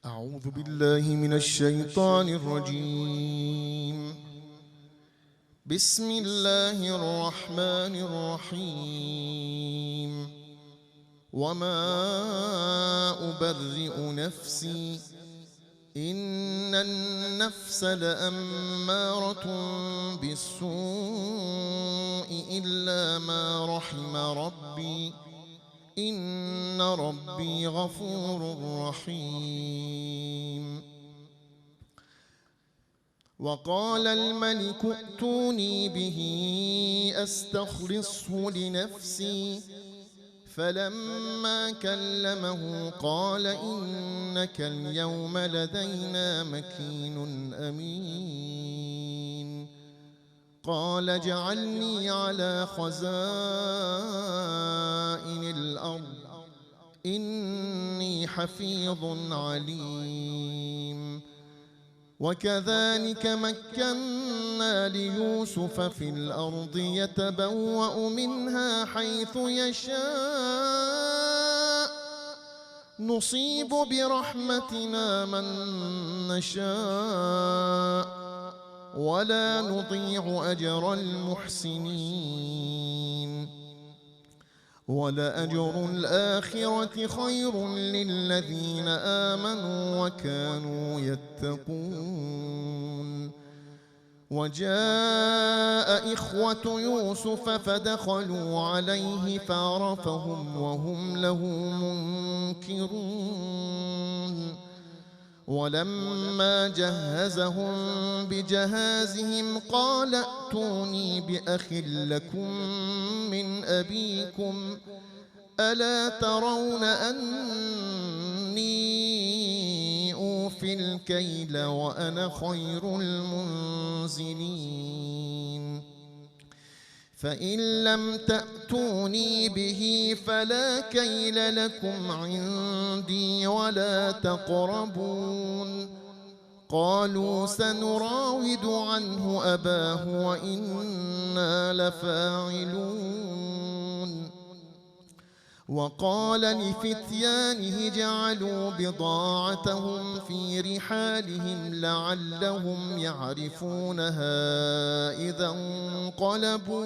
أعوذ بالله من الشيطان الرجيم. بسم الله الرحمن الرحيم. وما أبرئ نفسي إن النفس لأمارة بالسوء إلا ما رحم ربي إن ربي غفور رحيم. وقال الملك ائتوني به أستخلصه لنفسي فلما كلمه قال إنك اليوم لدينا مكين أمين. قال اجعلني على خزائن الأرض إني حفيظ عليم. وكذلك مكنا ليوسف في الأرض يتبوأ منها حيث يشاء نصيب برحمتنا من نشاء ولا نضيع أجر المحسنين. ولأجر الآخرة خير للذين آمنوا وكانوا يتقون. وجاء إخوة يوسف فدخلوا عليه فعرفهم وهم له منكرون. ولما جهزهم بجهازهم قال ائتوني بأخ لكم من أبيكم ألا ترون أني أوفي الكيل وأنا خير المنزلين. فإن لم تأتوني به فلا كيل لكم عندي ولا تقربون. قالوا سنراود عنه أباه وإنا لفاعلون. وقال لفتيانه جعلوا بضاعتهم في رحالهم لعلهم يعرفونها إذا انقلبوا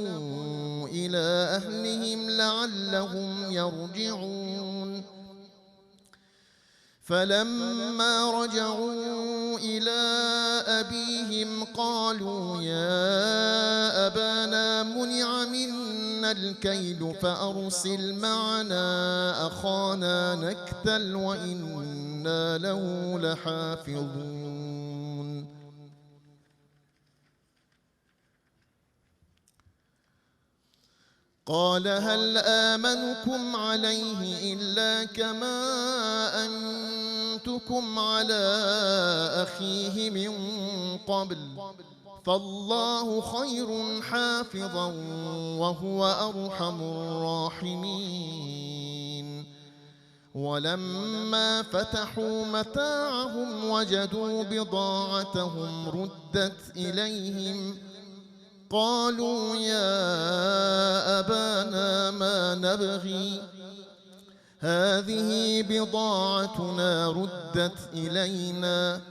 إلى أهلهم لعلهم يرجعون. فلما رجعوا إلى أبيهم قالوا يا أبانا منع منا الكيل فأرسل معنا أخانا نكتل وإنا له لحافظون. قال هل آمنكم عليه إلا كما أنتكم على أخيه من قبل فالله خير حافظا وهو أرحم الراحمين. ولما فتحوا متاعهم وجدوا بضاعتهم ردت إليهم قالوا يا أبانا ما نبغي هذه بضاعتنا ردت إلينا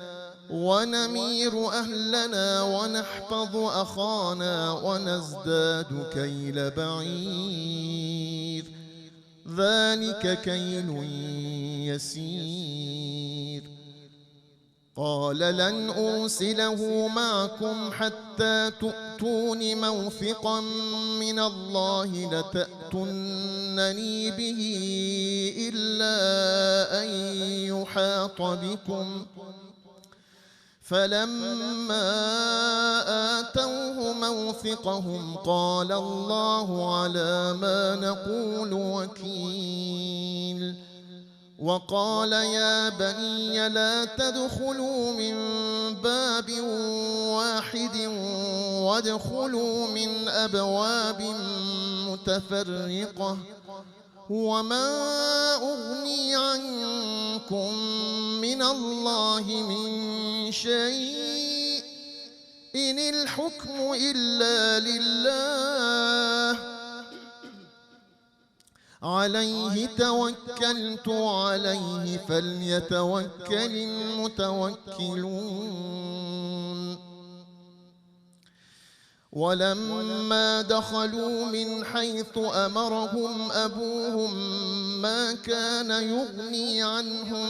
ونمير أهلنا ونحفظ أخانا ونزداد كيل بعير ذلك كيل يسير. قال لن أرسله معكم حتى تؤتون موثقا من الله لتأتونني به إلا أن يحاط بكم. فلما آتوه موثقهم قال الله على ما نقول وكيل. وقال يا بني لا تدخلوا من باب واحد وادخلوا من أبواب متفرقة وما أغني عنكم من الله من شيء إن الحكم إلا لله عليه توكلت عليه فليتوكل المتوكلون. ولما دخلوا من حيث أمرهم أبوهم ما كان يغني عنهم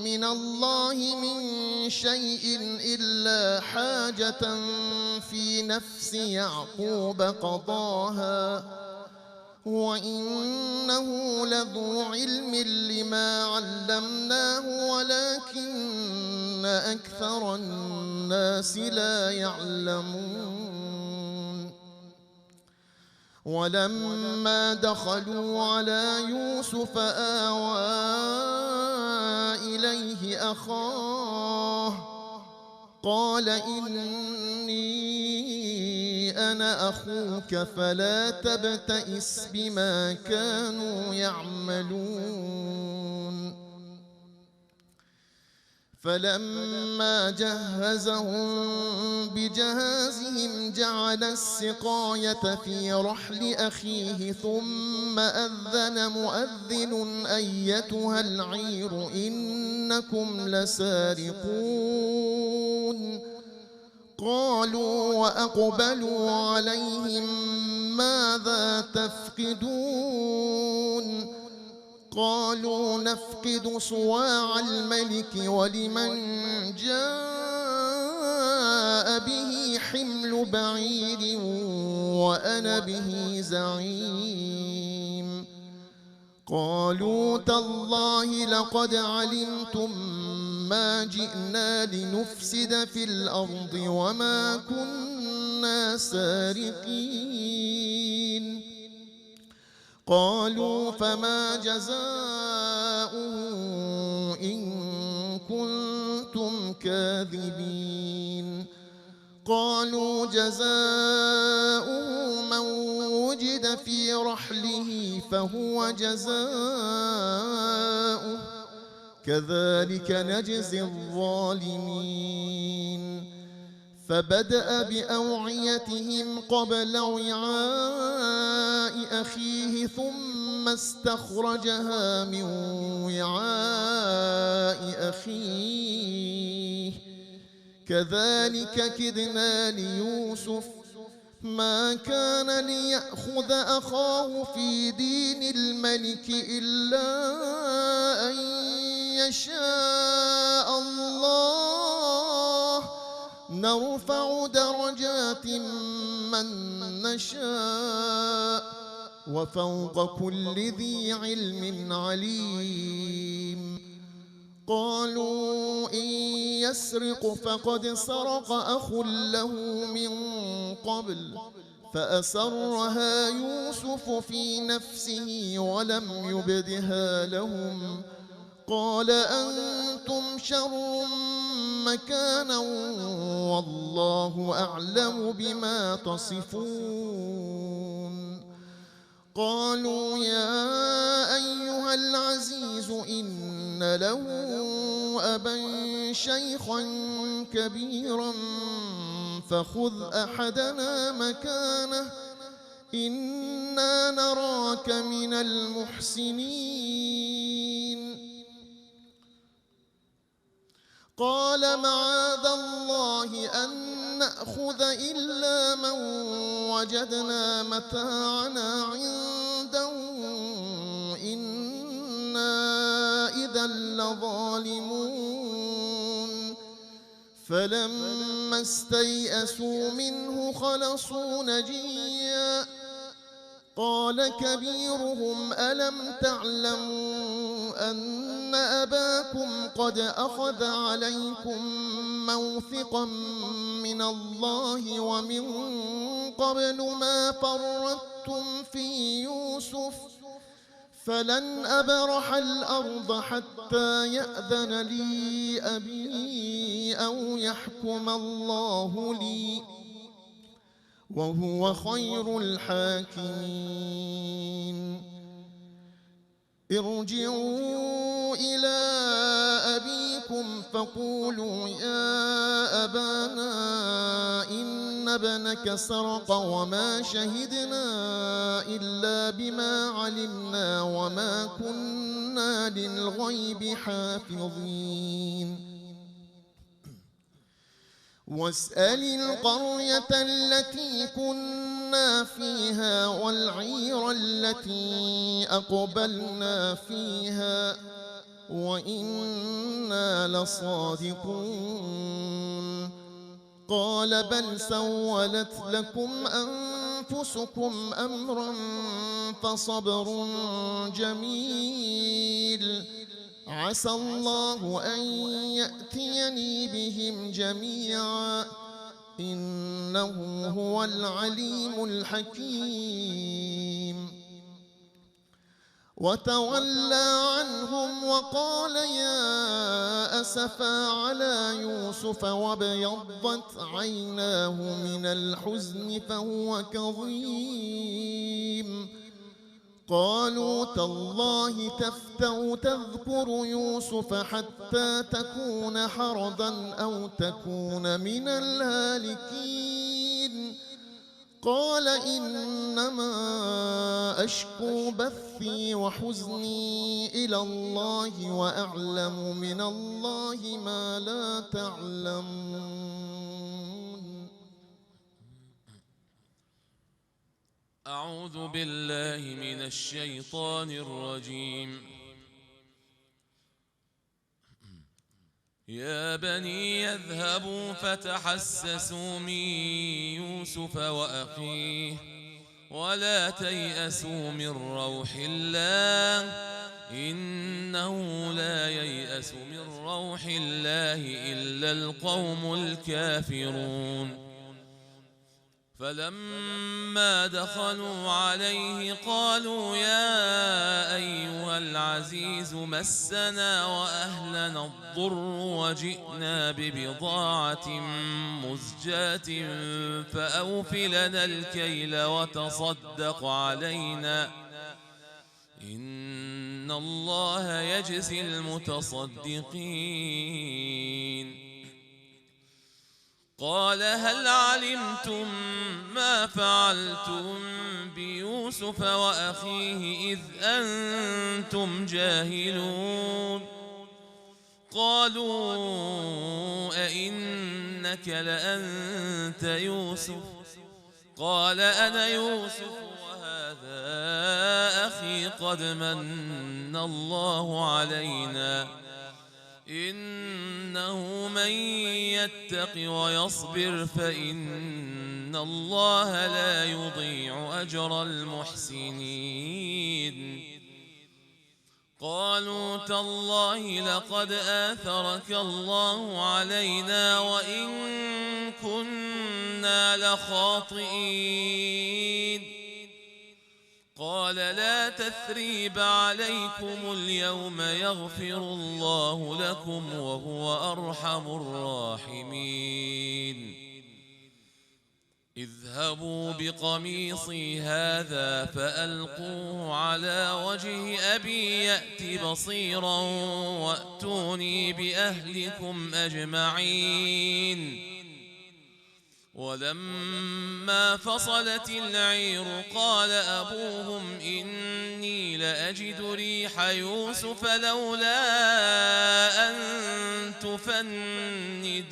من الله من شيء إلا حاجة في نفس يعقوب قضاها وإنه لذو علم لما علمناه ولكن أكثر الناس لا يعلمون. ولما دخلوا على يوسف آوى إليه أخاه قال إني أنا أخوك فلا تبتئس بما كانوا يعملون. فلما جهزهم بجهازهم جعل السقاية في رحل أخيه ثم أذن مؤذن أيتها العير إنكم لسارقون. قالوا وأقبلوا عليهم ماذا تفقدون؟ قالوا نفقد صواع الملك ولمن جاء به حمل بعير وأنا به زعيم. قالوا تالله لقد علمتم ما جئنا لنفسد في الأرض وما كنا سارقين. قالوا فما جزاؤه إن كنتم كاذبين؟ قالوا جزاؤه من وجد في رحله فهو جزاؤه كذلك نجزي الظالمين. فبدأ بأوعيتهم قبل وعاء أخيه ثم استخرجها من وعاء أخيه كذلك كدنا ليوسف ما كان ليأخذ أخاه في دين الملك إلا أن يشاء الله نرفع درجات من نشاء وفوق كل ذي علم عليم. قالوا إن يسرق فقد سرق أخ له من قبل فأسرها يوسف في نفسه ولم يبدها لهم. قال أنتم شر مكانا والله أعلم بما تصفون. قالوا يا أيها العزيز إن له أبا شيخا كبيرا فخذ أحدنا مكانه إنا نراك من المحسنين. قال معاذ الله أن نأخذ إلا من وجدنا متاعنا عنده إنا إذا لظالمون. فلما استيئسوا منه خلصوا نجيا. قال كبيرهم ألم تعلموا أن أباكم قد أخذ عليكم موثقا من الله ومن قبل ما فرطتم في يوسف فلن أبرح الأرض حتى يأذن لي أبي أو يحكم الله لي وهو خير الحاكمين. ارجعوا إلى أبيكم أبيكم فقولوا يا أبانا إن ابنك سرق وما شهدنا إلا بما علمنا وما كنا للغيب حافظين واسأل القرية التي كنا فيها والعير التي أقبلنا فيها وإنا لصادقون قال بل سولت لكم أنفسكم أمرا فصبر جميل عسى الله أن يأتيني بهم جميعا إنه هو العليم الحكيم وتولى عنهم وقال يا أسفا على يوسف وابيضت عيناه من الحزن فهو كظيم قالوا تالله تفتأ تذكر يوسف حتى تكون حرضا أو تكون من الهالكين قال إنما أشكو بثي وحزني إلى الله وأعلم من الله ما لا تعلمون. أعوذ بالله من الشيطان الرجيم. يا بني يذهبوا فتحسسوا من يوسف وأخيه ولا تيأسوا من روح الله إنه لا ييأس من روح الله إلا القوم الكافرون فلما دخلوا عليه قالوا يا أيها العزيز مسنا وأهلنا الضر وجئنا ببضاعة مزجاة فأوف لنا الكيل وتصدق علينا إن الله يجزي المتصدقين قال هل علمتم ما فعلتم بيوسف وأخيه إذ أنتم جاهلون قالوا أئنك لأنت يوسف قال أنا يوسف وهذا أخي قد من الله علينا إنه من يتق ويصبر فإن الله لا يضيع أجر المحسنين قالوا تالله لقد آثرك الله علينا وإن كنا لخاطئين قال لا تثريب عليكم اليوم يغفر الله لكم وهو أرحم الراحمين اذهبوا بقميصي هذا فألقوه على وجه أبي يأت بصيرا وأتوني بأهلكم أجمعين ولما فصلت العير قال أبوهم إني لأجد ريح يوسف لولا أن تفندون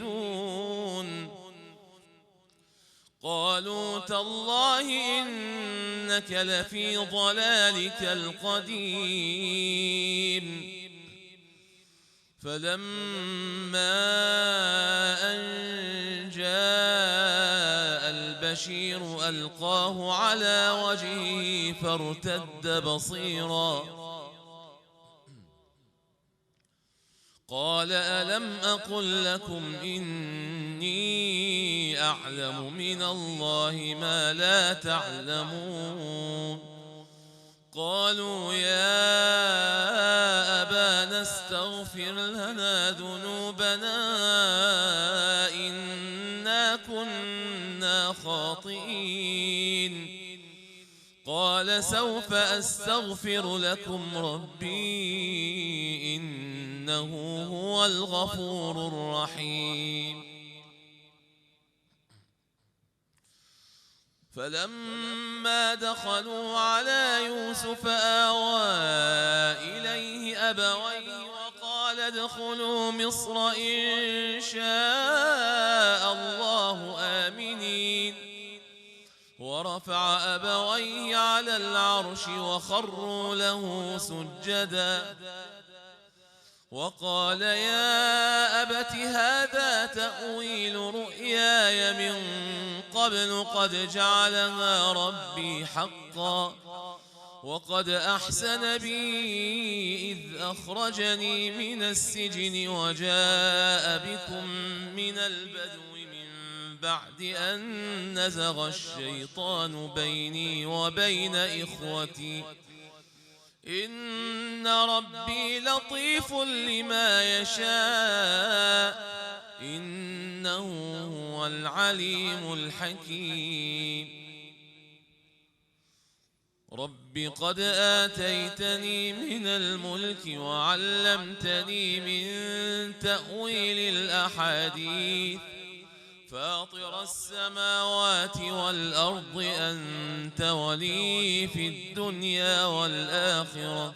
قالوا تالله إنك لفي ضلالك القديم فلما أن جاء البشير ألقاه على وجهه فارتد بصيرا قال ألم أقل لكم إني أعلم من الله ما لا تعلمون قالوا يا أبانا استغفر لنا ذنوبنا إنا كنا خاطئين قال سوف أستغفر لكم ربي إنه إنه هو الغفور الرحيم. فلما دخلوا على يوسف آوى إليه أبويه وقال ادخلوا مصر إن شاء الله آمنين. ورفع أبويه على العرش وخروا له سجدا وقال يا أبت هذا تأويل رؤياي من قبل قد جعلها ربي حقا وقد أحسن بي إذ أخرجني من السجن وجاء بكم من البدو من بعد أن نزغ الشيطان بيني وبين إخوتي إن ربي لطيف لما يشاء إنه هو العليم الحكيم. رب قد آتيتني من الملك وعلمتني من تأويل الأحاديث فاطر السماوات والأرض أنت ولي في الدنيا والآخرة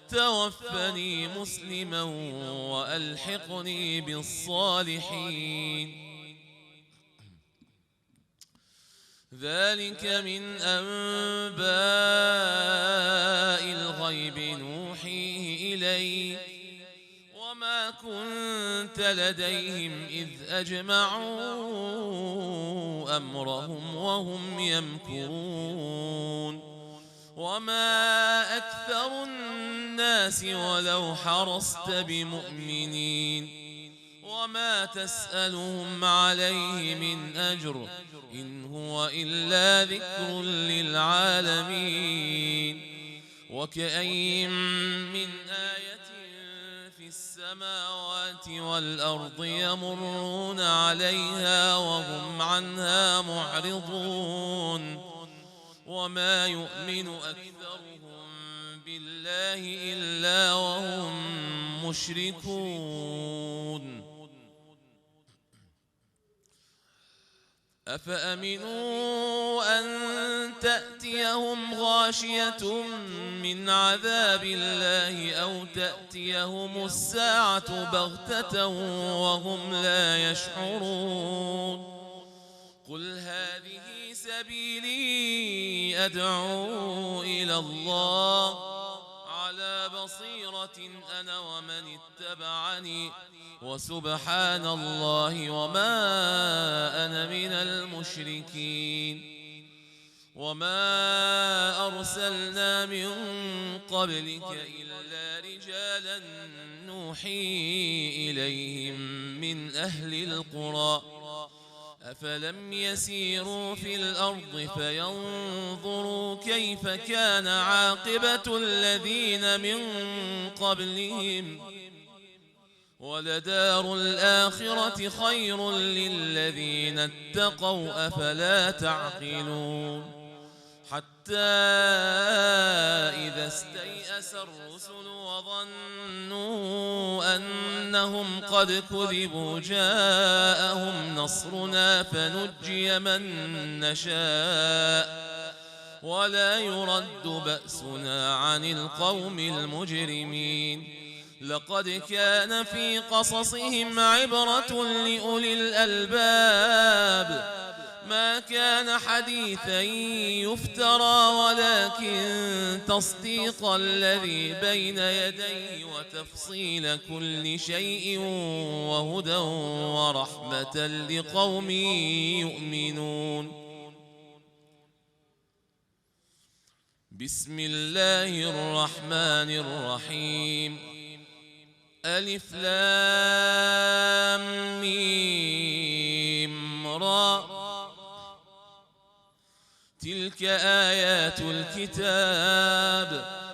توفني مسلما وألحقني بالصالحين. ذلك من أنباء الغيب نوحيه إليك وما كنت لديهم إذ أجمعوا أمرهم وهم يمكرون وما أكثر الناس ولو حرصت بمؤمنين وما تسألهم عليه من أجر إن هو إلا ذكر للعالمين. وكأين من آية في السماوات والأرض يمرون عليها وهم عنها معرضون وما يؤمن أكثرهم بالله إلا وهم مشركون. أفأمنوا أن تأتيهم غاشية من عذاب الله أو تأتيهم الساعة بغتة وهم لا يشعرون. قل هذه سبيلي أدعو إلى الله على بصيرة أنا ومن اتبعني وسبحان الله وما أنا من المشركين. وما أرسلنا من قبلك إلا رجالا نوحي إليهم من أهل القرى أفلم يسيروا في الأرض فينظروا كيف كان عاقبة الذين من قبلهم ولدار الآخرة خير للذين اتقوا أفلا تعقلون. حتى إذا استيأس الرسل وظنوا أنهم قد كذبوا جاءهم نصرنا فنجي من نشاء ولا يرد بأسنا عن القوم المجرمين. لقد كان في قصصهم عبرة لأولي الألباب ما كان حديثا يفترى ولكن تصديق الذي بين يديه وتفصيل كل شيء وهدى ورحمة لقوم يؤمنون. بسم الله الرحمن الرحيم. ألف لام ميم را تلك آيات الكتاب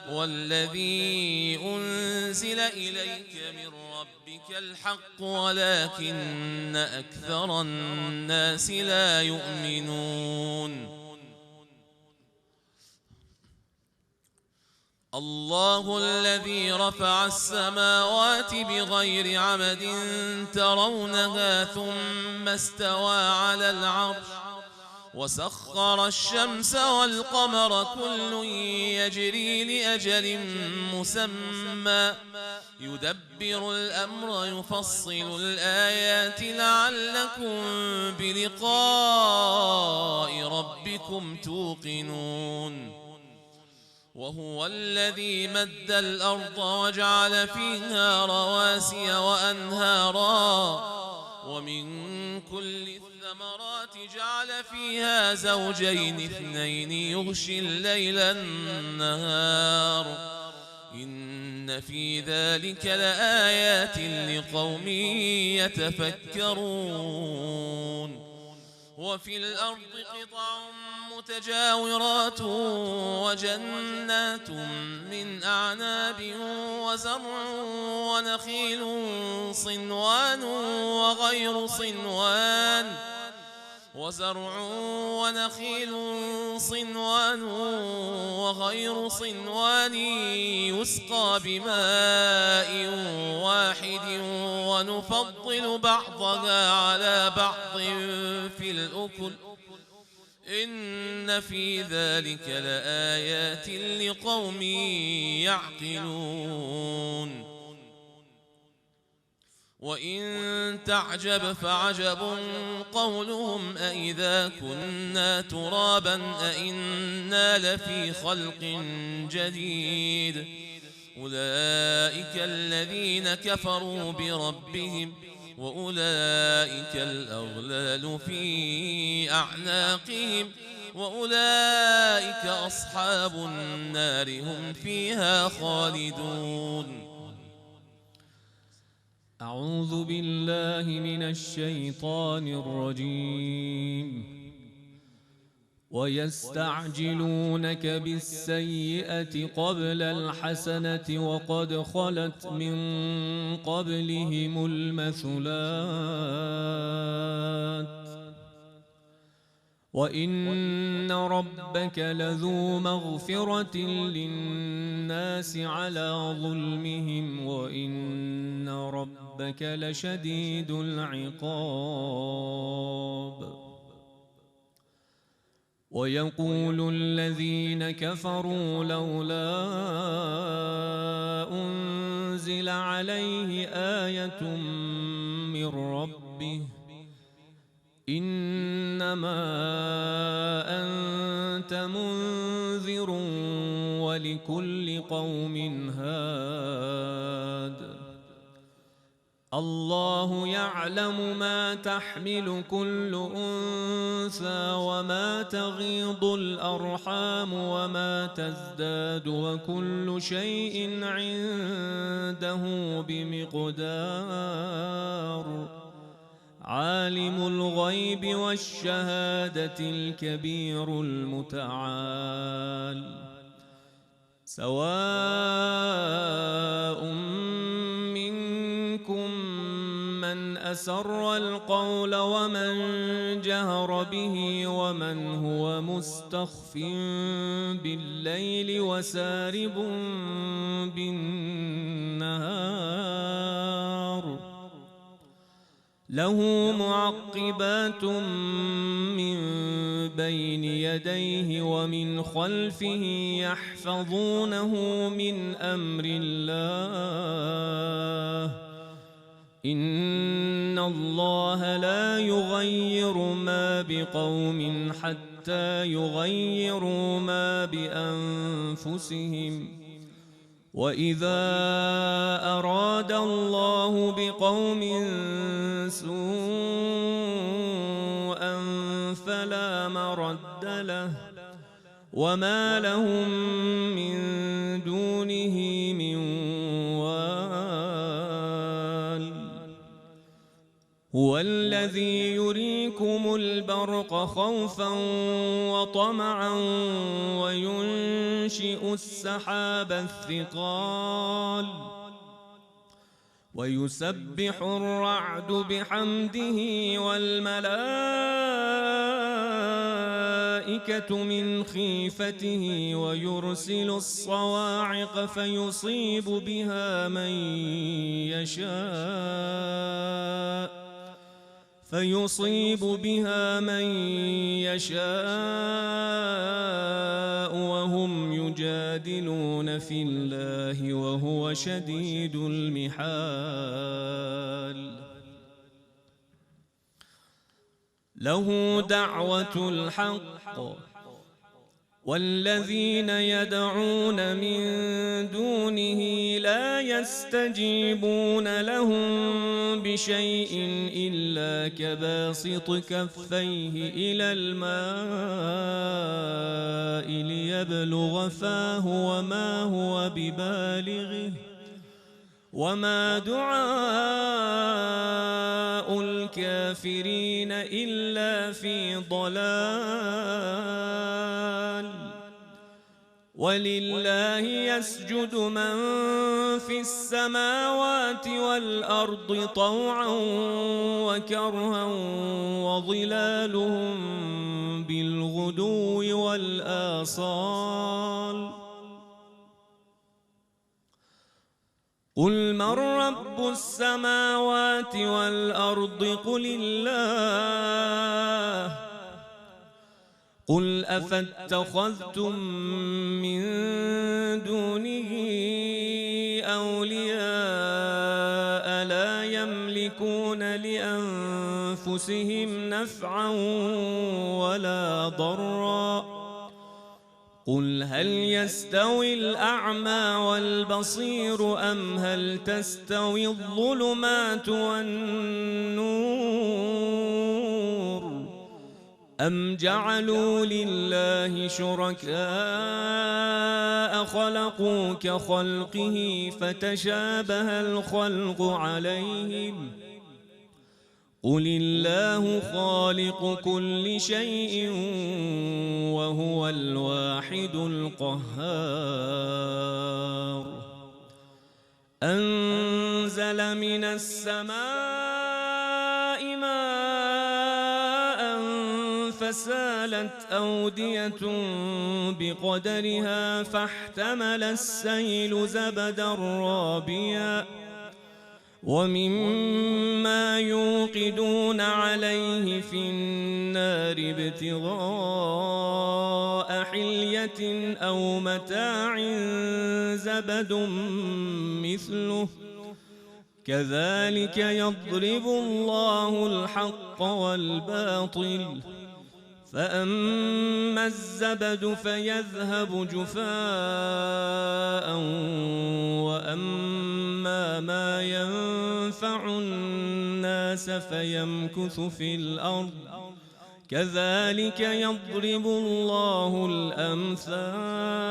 والذي أنزل إليك من ربك الحق ولكن أكثر الناس لا يؤمنون. الله الذي رفع السماوات بغير عمد ترونها ثم استوى على العرش وسخر الشمس والقمر كل يجري لأجل مسمى يدبر الأمر يفصل الآيات لعلكم بلقاء ربكم توقنون وهو الذي مد الأرض وجعل فيها رواسي وأنهارا ومن كل الثمرات جعل فيها زوجين اثنين يغشي الليل النهار إن في ذلك لآيات لقوم يتفكرون وفي الأرض قطع متجاورات وجنات من أعناب وزرع ونخيل صنوان وغير صنوان يسقى بماء واحد ونفضل بعضها على بعض في الأكل إن في ذلك لآيات لقوم يعقلون وإن تعجب فعجب قولهم أإذا كنا ترابا أإنا لفي خلق جديد أولئك الذين كفروا بربهم وأولئك الأغلال في أعناقهم وأولئك أصحاب النار هم فيها خالدون. أعوذ بالله من الشيطان الرجيم. ويستعجلونك بالسيئة قبل الحسنة وقد خلت من قبلهم المثلات وإن ربك لذو مغفرة للناس على ظلمهم وإن ربك لشديد العقاب. ويقول الذين كفروا لولا أنزل عليه آية من ربه إنما أنت منذر ولكل قوم هاد. الله يعلم ما تحمل كل أنثى وما تغيض الأرحام وما تزداد وكل شيء عنده بمقدار. عالم الغيب والشهادة الكبير المتعال. سواء منكم من أسر القول ومن جهر به ومن هو مستخف بالليل وسارب بالنهار. له معقبات من بين يديه ومن خلفه يحفظونه من أمر الله. إن الله لا يغير ما بقوم حتى يغيروا ما بأنفسهم. وإذا أراد الله بقوم سوءا فلا مرد له وما لهم من دونه من وال. هو الذي يريكم البرق خوفا وطمعا وينشئ السحاب الثقال ويسبح الرعد بحمده والملائكة من خيفته ويرسل الصواعق فيصيب بها من يشاء وهم يجادلون في الله وهو شديد المحال. له دعوة الحق والذين يدعون من دونه لا يستجيبون لهم بشيء إلا كباسط كفيه إلى الماء ليبلغ فاه وما هو ببالغه وما دعاء الكافرين إلا في ضلال. ولله يسجد من في السماوات والأرض طوعا وكرها وظلالهم بالغدو والآصال. قل من رب السماوات والأرض قل الله. قل أفاتخذتم من دونه أولياء لا يملكون لأنفسهم نفعا ولا ضرا. قل هل يستوي الأعمى والبصير أم هل تستوي الظلمات والنور أم جعلوا لله شركاء خلقوا كخلقه فتشابه الخلق عليهم. قل الله خالق كل شيء وهو الواحد القهار. أنزل من السماء ماء فسالت أودية بقدرها فاحتمل السيل زبدا رابيا ومما يوقدون عليه في النار ابتغاء حلية أو متاع زبد مثله كذلك يضرب الله الحق والباطل. فأما الزبد فيذهب جفاء وأما ما ينفع الناس فيمكث في الأرض كذلك يضرب الله الأمثال.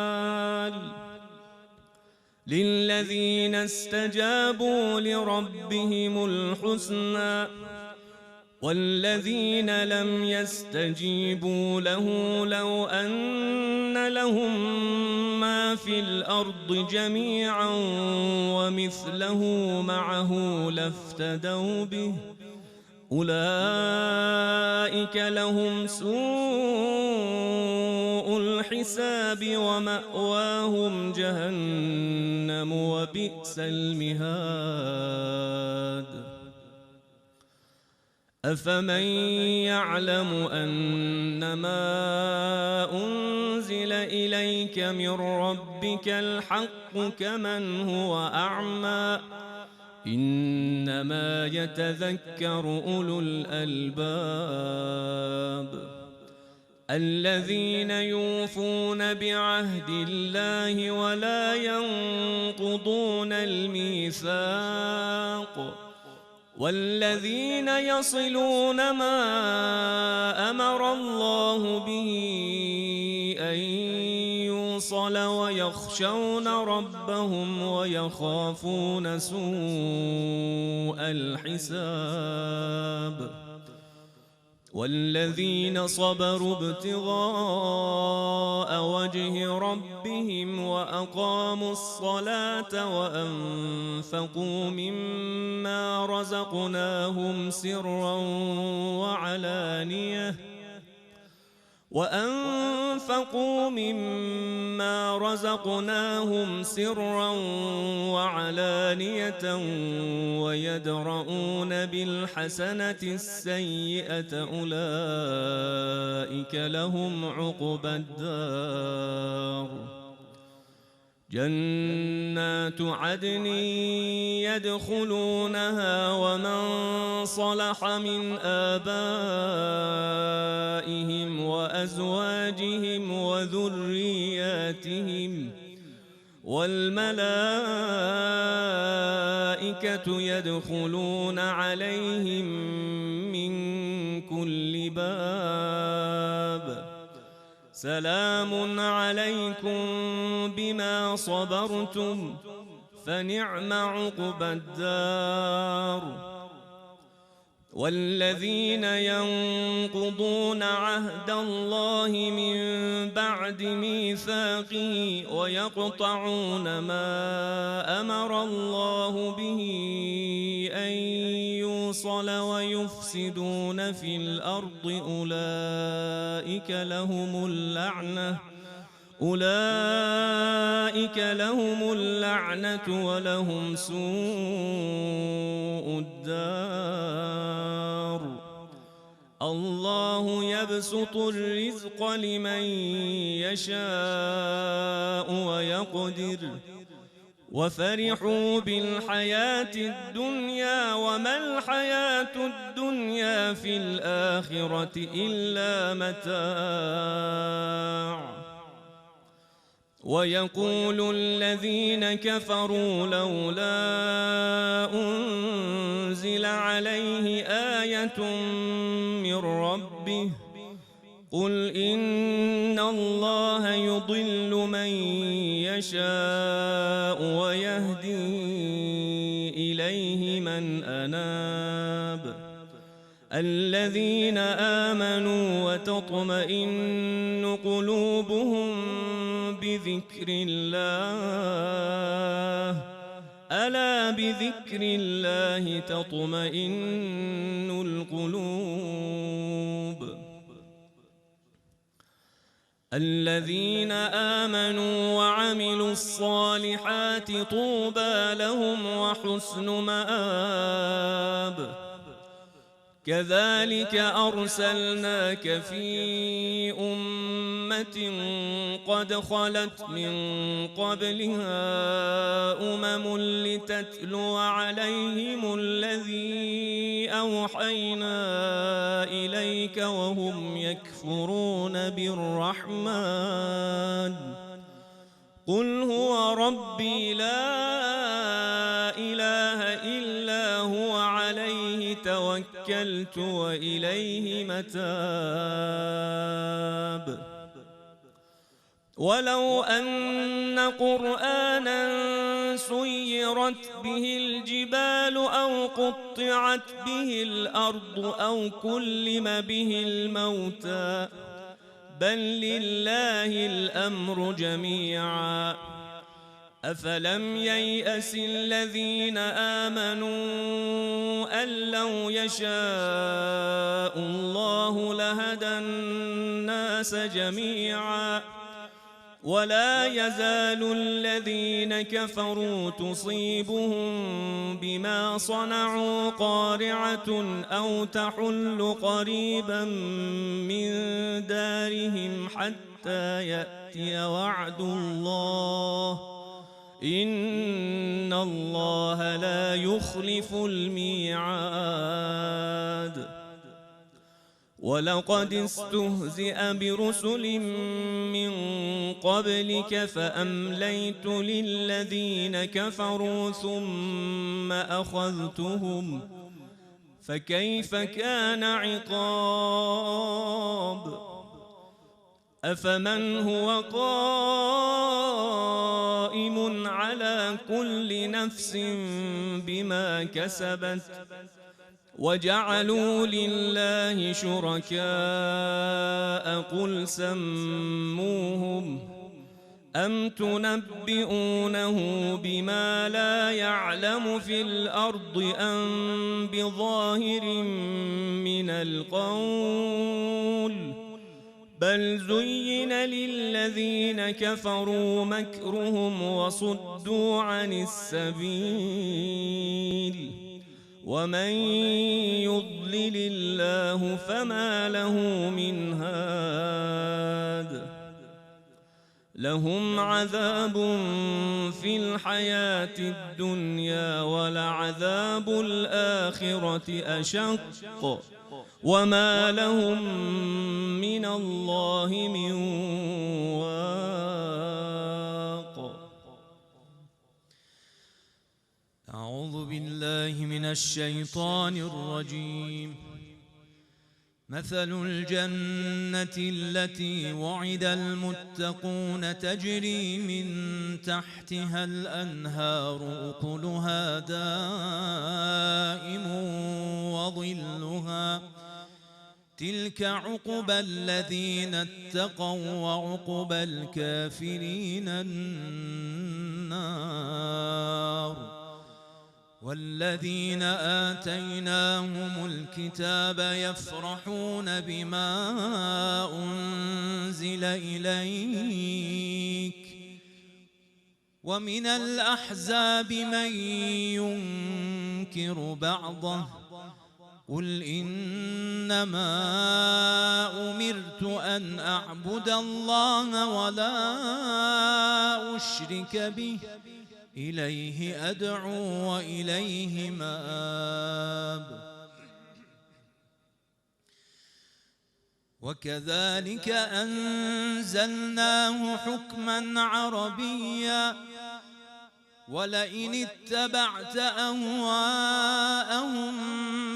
للذين استجابوا لربهم الحسنى والذين لم يستجيبوا له لو أن لهم ما في الأرض جميعا ومثله معه لافتدوا به أولئك لهم سوء الحساب ومأواهم جهنم وبئس المهاد. أفمن يعلم أنما أنزل إليك من ربك الحق كمن هو أعمى إنما يتذكر أولو الألباب. الذين يوفون بعهد الله ولا ينقضون الميثاق والذين يصلون ما أمر الله به أن يوصل ويخشون ربهم ويخافون سوء الحساب. والذين صبروا ابتغاء وجه ربهم وأقاموا الصلاة وأنفقوا مما رزقناهم سرا وعلانية ويدرؤون بالحسنة السيئة أولئك لهم عقبى الدار جنات عدن يدخلونها ومن صلح من آبائهم وأزواجهم وذرياتهم والملائكة يدخلون عليهم من كل باب سلام عليكم بما صبرتم فنعم عقبى الدار والذين ينقضون عهد الله من بعد ميثاقه ويقطعون ما أمر الله به أن يوصل ويفسدون في الأرض أولئك لهم اللعنة ولهم سوء الدار الله يبسط الرزق لمن يشاء ويقدر وفرحوا بالحياة الدنيا وما الحياة الدنيا في الآخرة إلا متاع ويقول الذين كفروا لولا أنزل عليه آية من ربه قل إن الله يضل من يشاء ويهدي إليه من أناب الذين آمنوا وتطمئن قلوبهم بذكر الله ألا بذكر الله تطمئن القلوب الذين آمنوا وعملوا الصالحات طوبى لهم وحسن مآب كذلك أرسلناك في أمة قد خلت من قبلها لتتلو عليهم الذي أوحينا إليك وهم يكفرون بالرحمن قل هو ربي لا إله إلا هو عليه توكلت وإليه متاب ولو أن قرآنا سيرت به الجبال أو قطعت به الأرض أو كلم به الموتى بل لله الأمر جميعا أفلم ييأس الذين آمنوا أن لو يشاء الله لهدى الناس جميعا ولا يزال الذين كفروا تصيبهم بما صنعوا قارعة أو تحل قريبا من دارهم حتى يأتي وعد الله إن الله لا يخلف الميعاد ولقد استهزئ برسل من قبلك فأمليت للذين كفروا ثم أخذتهم فكيف كان عقاب أفمن هو قائم على كل نفس بما كسبت وجعلوا لله شركاء قل سموهم أم تنبئونه بما لا يعلم في الأرض أم بظاهر من القول بل زين للذين كفروا مكرهم وصدوا عن السبيل ومن يضلل الله فما له من هاد لهم عذاب في الحياة الدنيا ولعذاب الآخرة أشق وما لهم من الله من واق. أعوذ بالله من الشيطان الرجيم. مثل الجنة التي وعد المتقون تجري من تحتها الأنهار أكلها دائم وظلها تلك عقبى الذين اتقوا وعقبى الكافرين النار. والذين آتيناهم الكتاب يفرحون بما أنزل إليك ومن الأحزاب من ينكر بعضه قل إنما أمرت أن أعبد الله ولا أشرك به إليه أدعو وإليه مآب. وكذلك أنزلناه حكما عربيا ولئن اتبعت أهواءهم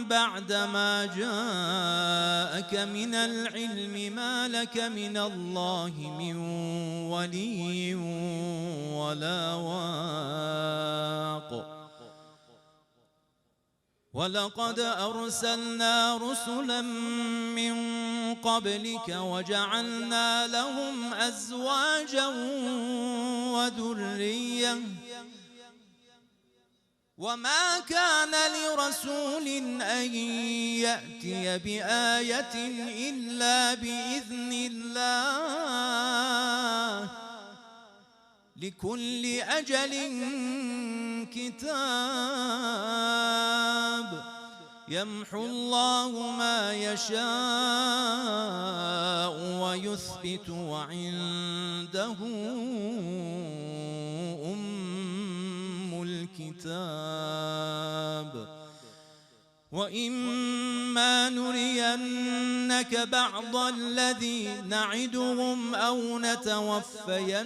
بعدما جاءك من العلم ما لك من الله من ولي ولا واق. ولقد أرسلنا رسلا من قبلك وجعلنا لهم أزواجا وذرية وما كان لرسول أن يأتي بآية إلا بإذن الله لكل أجل كتاب يمحو الله ما يشاء ويثبت وعنده الكتاب. وإما نرينك بعض الذي نعدهم أو نتوفينك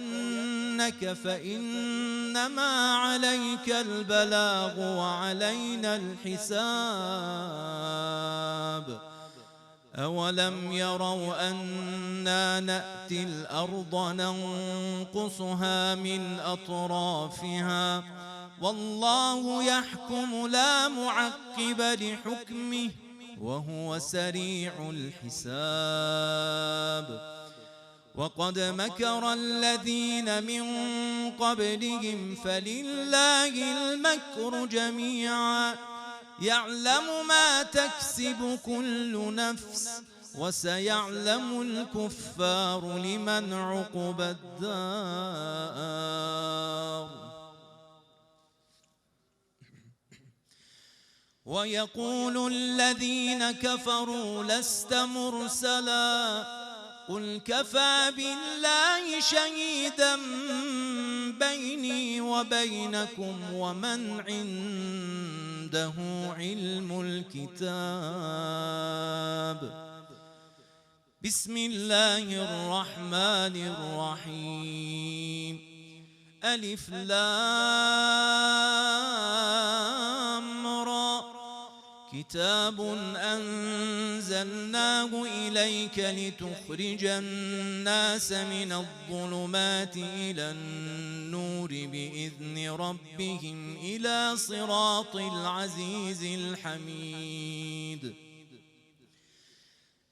فإنما عليك البلاغ وعلينا الحساب. أولم يروا أنا نأتي الأرض ننقصها من أطرافها والله يحكم لا معقب لحكمه وهو سريع الحساب. وقد مكر الذين من قبلهم فلله المكر جميعا يعلم ما تكسب كل نفس وسيعلم الكفار لمن عقبى الدار. ويقول الذين كفروا لست مرسلا قل كفى بالله شهيدا بيني وبينكم ومن عنده علم الكتاب. بسم الله الرحمن الرحيم. ألف لام را كتاب أنزلناه أنزلناه إليك لتخرج الناس من الظلمات إلى النور بإذن ربهم إلى صراط العزيز الحميد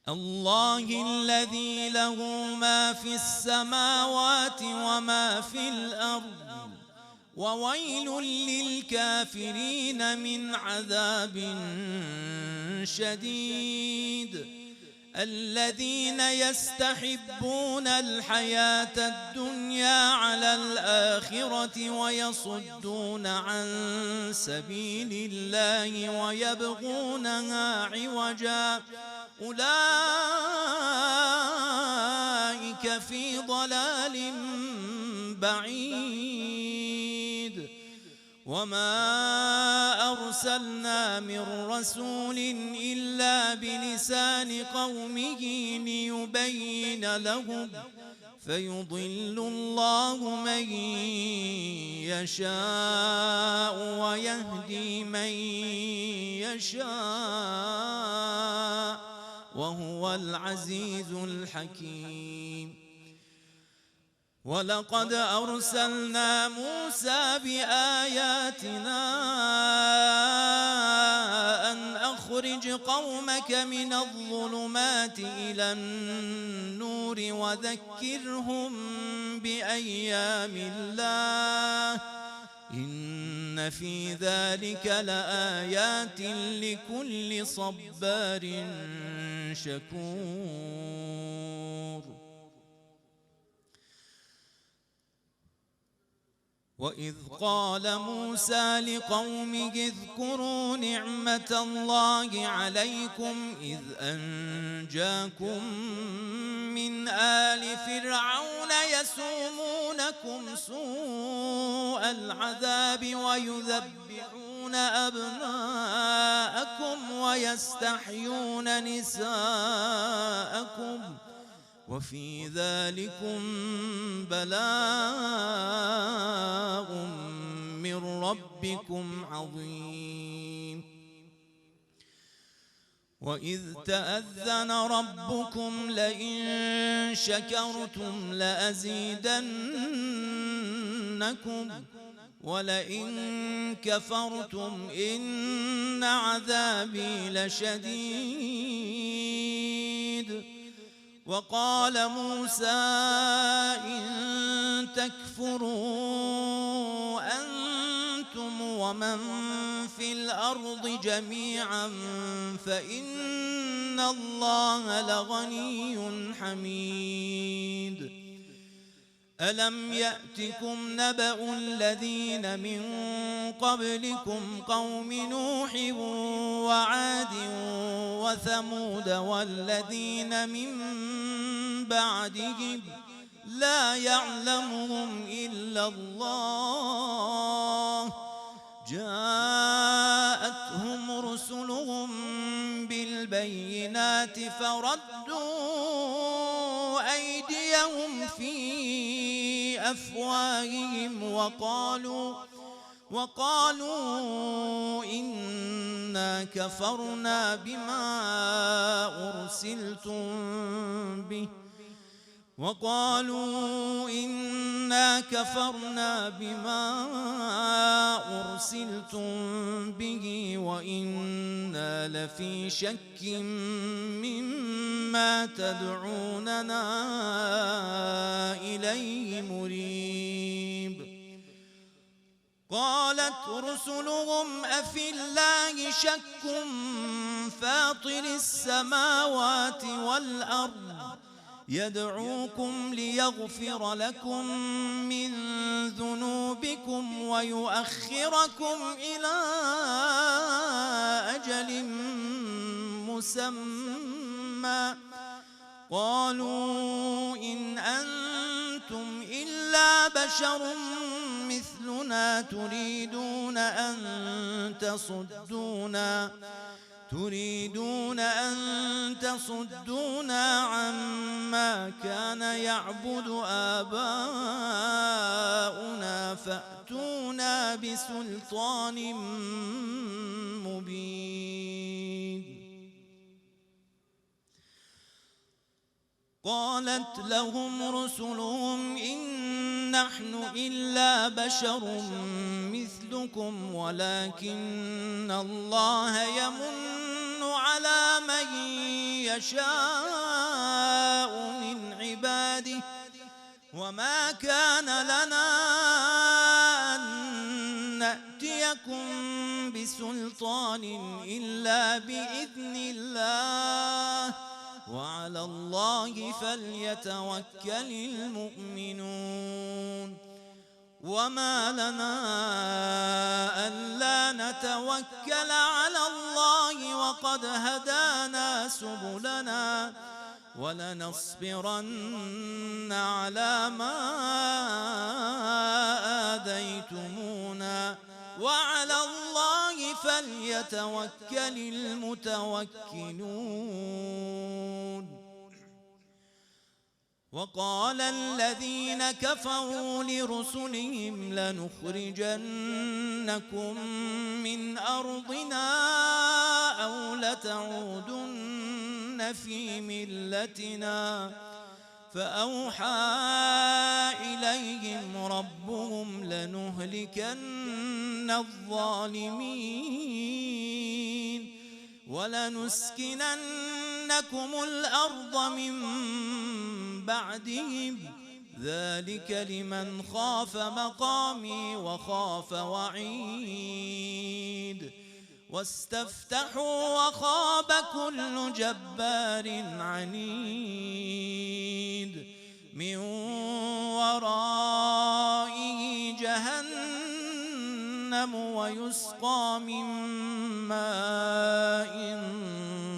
الله الذي له ما في السماوات وما في الأرض وويل للكافرين من عذاب شديد الذين يستحبون الحياة الدنيا على الآخرة ويصدون عن سبيل الله ويبغونها عوجا أولئك في ضلال بعيد وما أرسلنا من رسول إلا بلسان قومه ليبين لهم فيضل الله من يشاء ويهدي من يشاء وهو العزيز الحكيم ولقد أرسلنا موسى بآياتنا أن أخرج قومك من الظلمات إلى النور وذكرهم بأيام الله إن في ذلك لآيات لكل صبار شكور وإذ قال موسى لقومه اذكروا نعمة الله عليكم إذ أنجاكم من آل فرعون يسومونكم سوء العذاب ويذبحون أبناءكم ويستحيون نساءكم وفي ذلكم بلاء من ربكم عظيم وإذ تأذن ربكم لئن شكرتم لأزيدنكم ولئن كفرتم إن عذابي لشديد وقال موسى إن تكفروا أنتم ومن في الأرض جميعا فإن الله لغني حميد ألم يأتكم نبأ الذين من قبلكم قوم نوح وعاد وثمود والذين من بعدهم لا يعلمهم إلا الله جاءتهم رسلهم بالبينات فردوا أيديهم في أفواههم وقالوا إنا كفرنا بما أرسلتم به وإنا لفي شك مما تدعوننا إليه مريب قالت رسلهم أفي الله شك فاطر السماوات والأرض يدعوكم ليغفر لكم من ذنوبكم ويؤخركم إلى أجل مسمى قالوا إن أنتم إلا بشر مثلنا تريدون أن تصدونا عما كان يعبد آباؤنا فأتونا بسلطان مبين قالت لهم رسلهم إن نحن إلا بشر مثلكم ولكن الله يمن على من يشاء من عباده وما كان لنا أن نأتيكم بسلطان إلا بإذن الله وعلى الله فليتوكل المؤمنون وما لنا ألا نتوكل على الله وقد هدانا سبلنا ولنصبرن على ما آذيتمونا وعلى الله فليتوكل المتوكلون وقال الذين كفروا لرسلهم لنخرجنكم من أرضنا أو لتعودن في ملتنا فأوحى إليهم ربهم لنهلكن الظالمين ولنسكننكم الأرض من بعدهم ذلك لمن خاف مقامي وخاف وعيد واستفتحوا وخاب كل جبار عنيد من ورائه جهنم ويسقى من ماء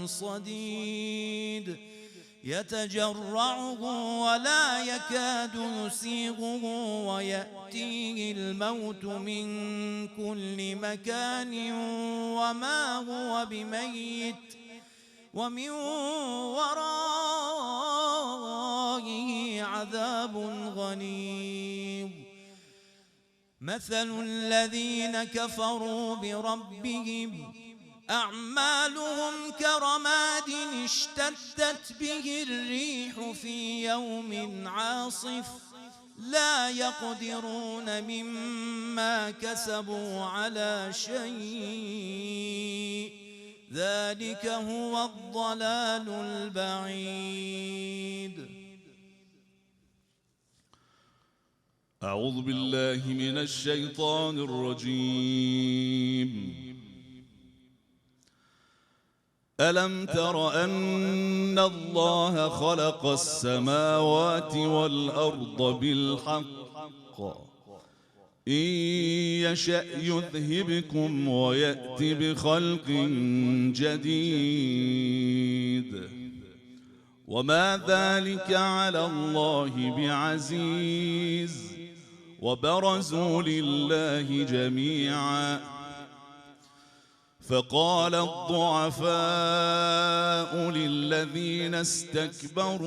صديد يتجرعه ولا يكاد يسيغه ويأتيه الموت من كل مكان وما هو بميت ومن ورائه عذاب غليظ مثل الذين كفروا بربهم أعمالهم كرماد اشتدت به الريح في يوم عاصف لا يقدرون مما كسبوا على شيء ذلك هو الضلال البعيد. أعوذ بالله من الشيطان الرجيم. ألم تر أن الله خلق السماوات والأرض بالحق إن يشأ يذهبكم ويأت بخلق جديد وما ذلك على الله بعزيز وبرزوا لله جميعا فقال الضعفاء للذين استكبروا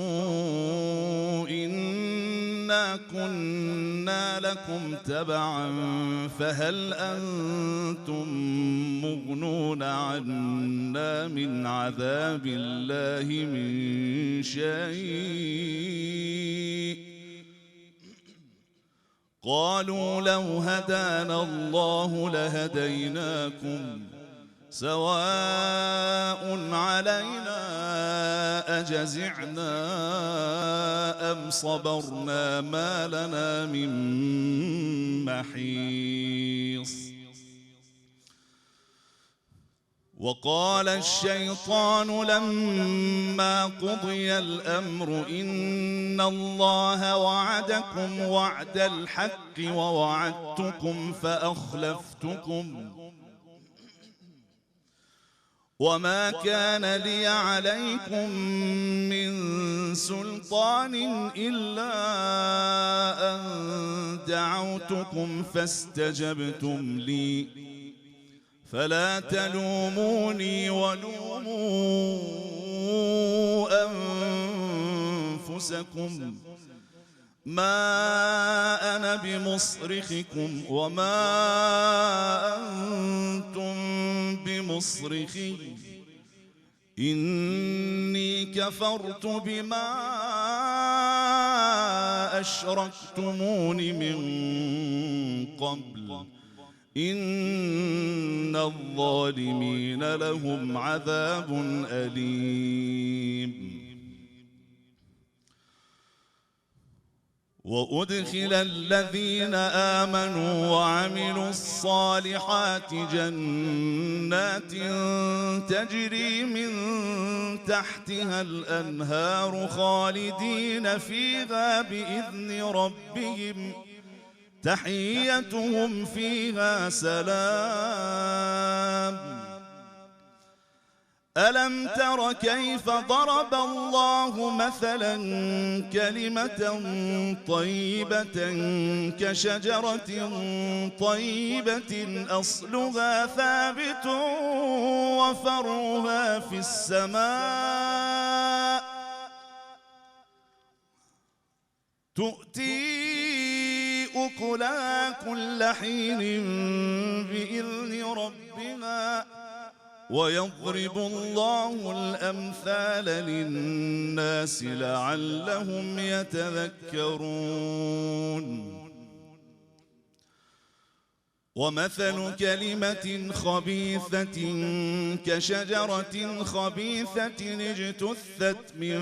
إنا كنا لكم تبعا فهل أنتم مغنون عنا من عذاب الله من شيء قالوا لو هدانا الله لهديناكم سواء علينا أجزعنا أم صبرنا ما لنا من محيص. وقال الشيطان لما قضي الأمر إن الله وعدكم وعد الحق ووعدتكم فأخلفتكم وما كان لي عليكم من سلطان إلا أن دعوتكم فاستجبتم لي فلا تلوموني ولوموا أنفسكم ما أنا بمصرخكم وما أنتم بمصرخي إني كفرت بما أشركتمون من قبل إن الظالمين لهم عذاب أليم. وأدخل الذين آمنوا وعملوا الصالحات جنات تجري من تحتها الأنهار خالدين فيها بإذن ربهم تحيتهم فيها سلام. ألم تر كيف ضرب الله مثلا كلمة طيبة كشجرة طيبة أصلها ثابت وفرعها في السماء تؤتي أكلها كل حين بإذن ربها ويضرب الله الأمثال للناس لعلهم يتذكرون. ومثل كلمة خبيثة كشجرة خبيثة اجتثت من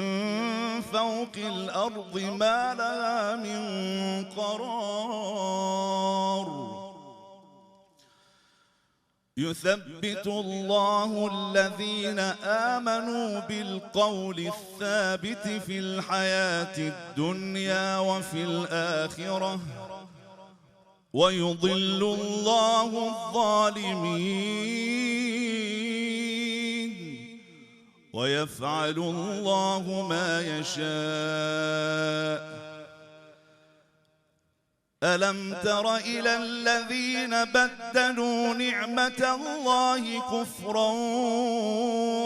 فوق الأرض ما لها من قرار. يثبت الله الذين آمنوا بالقول الثابت في الحياة الدنيا وفي الآخرة ويضل الله الظالمين ويفعل الله ما يشاء. ألم تر إلى الذين بدلوا نعمة الله كفرا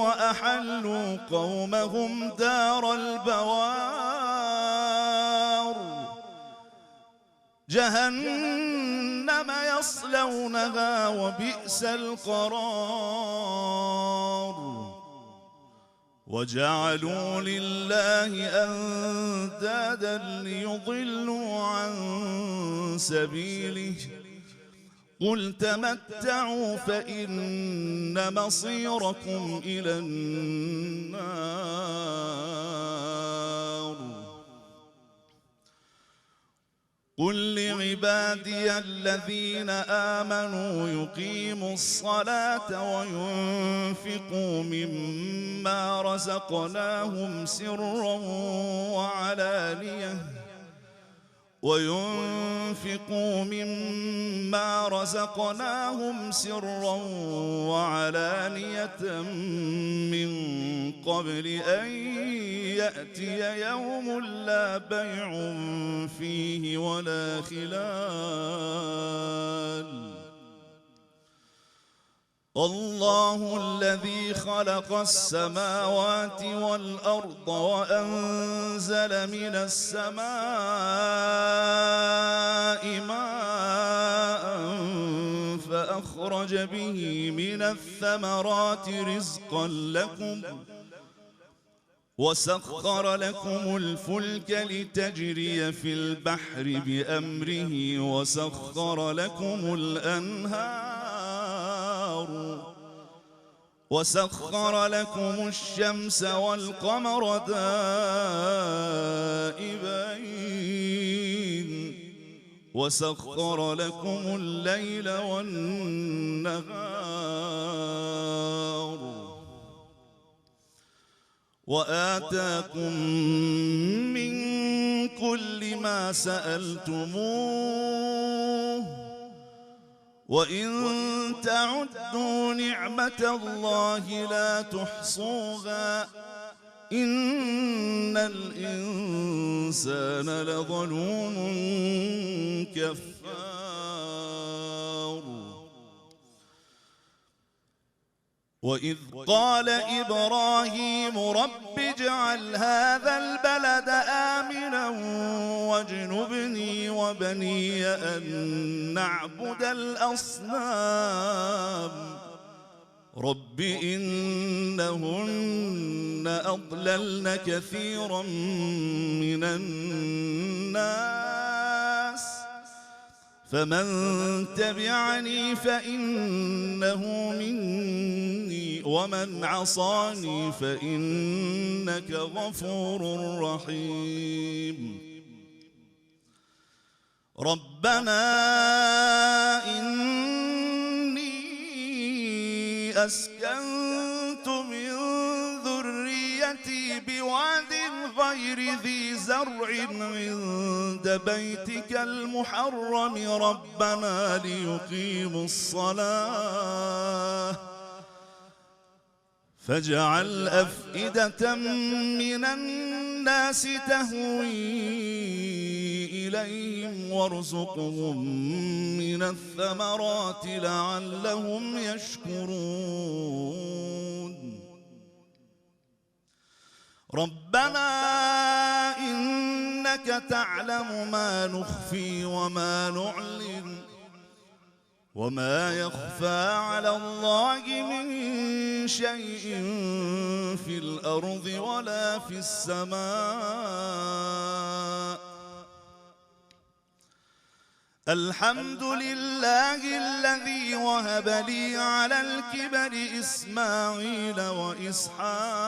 وأحلوا قومهم دار البوار جهنم يصلونها وبئس القرار. وجعلوا لله أندادا ليضلوا عن سبيله قل تمتعوا فإن مصيركم إلى النار. قل لعبادي الذين آمنوا يقيموا الصلاة وينفقوا مما رزقناهم سرا وعلانية من قبل أن يأتي يوم لا بيع فيه ولا خلال. الله الذي خلق السماوات والأرض وأنزل من السماء ماء فأخرج به من الثمرات رزقا لكم وسخر لكم الفلك لتجري في البحر بأمره وسخر لكم الأنهار وسخر لكم الشمس والقمر دائبين وسخر لكم الليل والنهار وآتاكم من كل ما سألتموه وإن تعدوا نعمة الله لا تحصوها إن الإنسان لظلوم كفار. وإذ قال إبراهيم رب اجعل هذا البلد آمنا واجنبني وبني أن نعبد الأصنام رب إنهن أضللن كثيرا من الناس فمن تبعني فإنه مني ومن عصاني فإنك غفور رحيم ربنا إني أسكنت من ذريتي بواد غير ذي زرع عند بيتك المحرم ربنا ليقيموا الصلاة فاجعل أفئدة من الناس تهوي إليهم وارزقهم من الثمرات لعلهم يشكرون ربنا إنك تعلم ما نخفي وما نعلن وما يخفى على الله من شيء في الأرض ولا في السماء الحمد لله الذي وهب لي على الكبر إسماعيل وإسحاق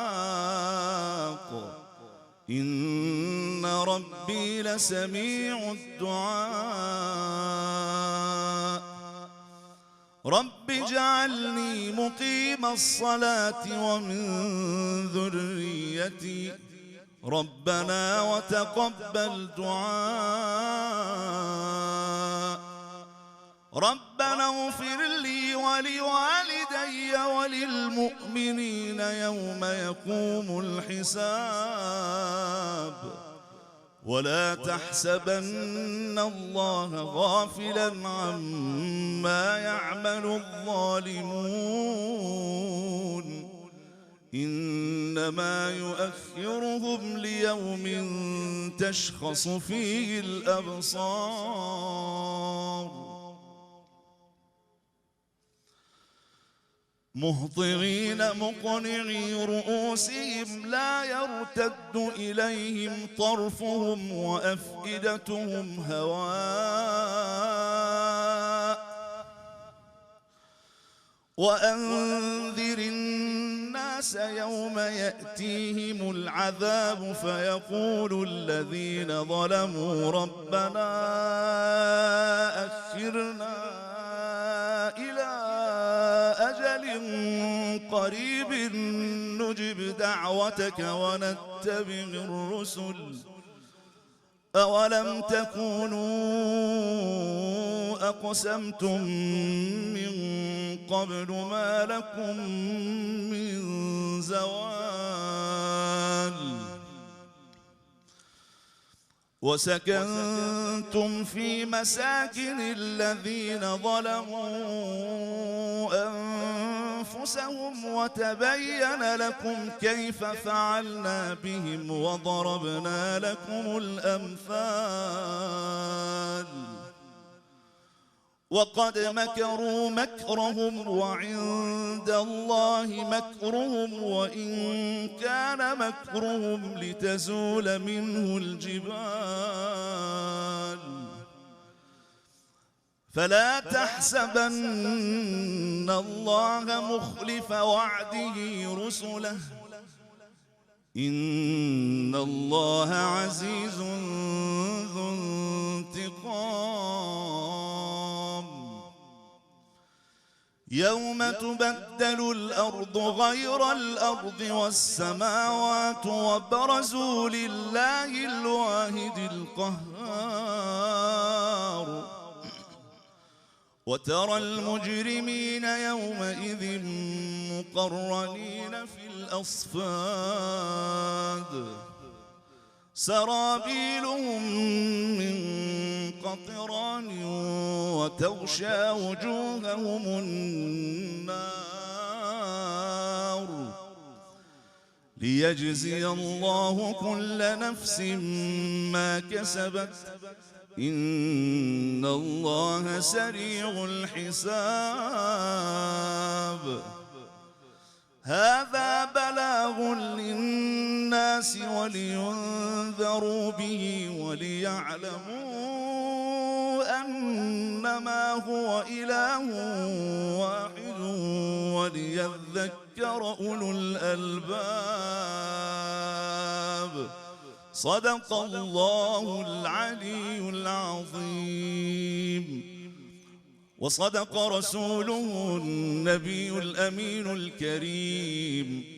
إن ربي لسميع الدعاء رب اجعلني مقيم الصلاة ومن ذريتي ربنا وتقبل دعاء ربنا اغفر لي ولوالدي وللمؤمنين يوم يقوم الحساب ولا تحسبن الله غافلا عما يعمل الظالمون إنما يؤخرهم ليوم تشخص فيه الأبصار مهطعين مقنعي رؤوسهم لا يرتد إليهم طرفهم وأفئدتهم هواء وأنذر الناس يوم يأتيهم العذاب فيقول الذين ظلموا ربنا أخرنا إلى أجل قريب نجب دعوتك ونتبع الرسل أولم تكونوا أقسمتم من قبل ما لكم من زوال وسكنتم في مساكن الذين ظلموا أنفسهم وتبين لكم كيف فعلنا بهم وضربنا لكم الأمثال وقد مكروا مكرهم وعند الله مكرهم وإن كان مكرهم لتزول منه الجبال فلا تحسبن الله مخلف وعده رسله إن الله عزيز ذو انتقام يوم تبدل الأرض غير الأرض والسماوات وبرزوا لله الواحد القهار وترى المجرمين يومئذ مقرنين في الأصفاد سرابيلهم من قطران وتغشى وجوههم النار ليجزي الله كل نفس ما كسبت إن الله سريع الحساب هذا بلاغ للناس ولينذروا به وليعلموا أنما هو إله واحد وليذكر أولو الألباب. صدق الله العلي العظيم. وصدق رسوله النبي الأمين الكريم.